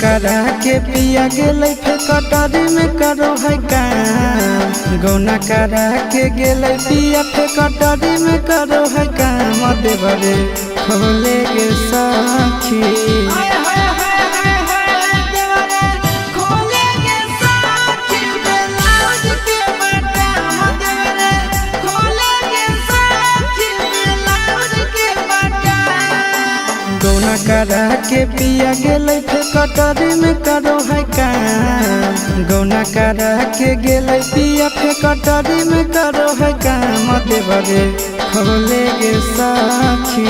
करा के पिया गेलै फेकटरी में करो है काम। गौना करा के गेलै पिया फेकटरी में करो है काम। देवरे खोले गे साखी गौना करा के पिया गेलै फेकटरी में करो है काम। गौना करा के गेलै पिया फेकटरी में करो है काम। देवरे खोले गे साखी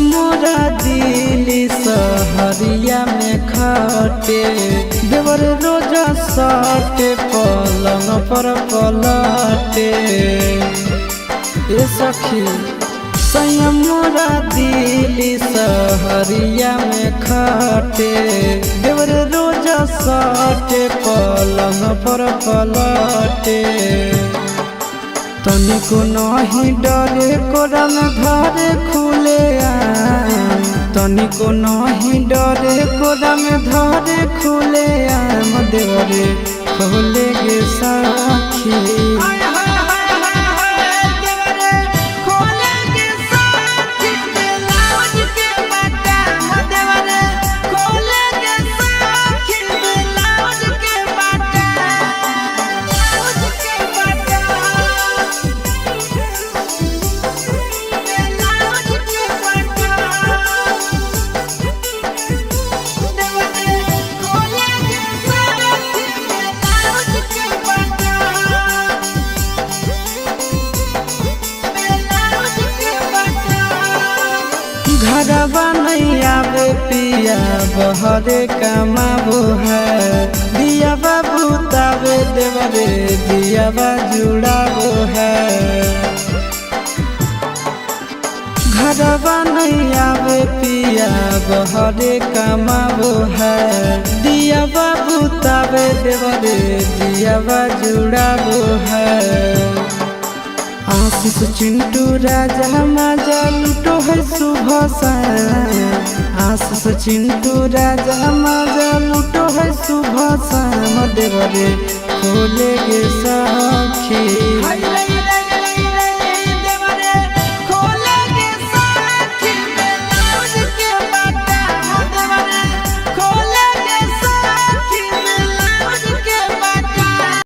मोरा दिल्ली सहरिया में खटे। देवर रोजा सटे पलंग पर पलटे। ए सखी मोरा दिल्ली सहरिया में खटे। देवर रोजा सटे पलंग पर पलटे। तनिको नहीं डरे कोरा में घरे खुले आम। तनिको नहीं डरे कोरा में घरे खुले आम। देवरे खोले गे साखी घरवा नहीं आवे पिया बहरे कमाबो है। दिया बाबू तावे देवरे दिया जुड़ाबो है। घरवा नहीं आवे पिया बहरे कमाबो है। दिया बाबू तावे देवरे दिया जुड़ाबो है। आशीष चिंटू राजा मजा लूटो है सुबह से। आशीष चिंटू राजा मजा लूटो है सुबह से। देवरे खोले गे साखी।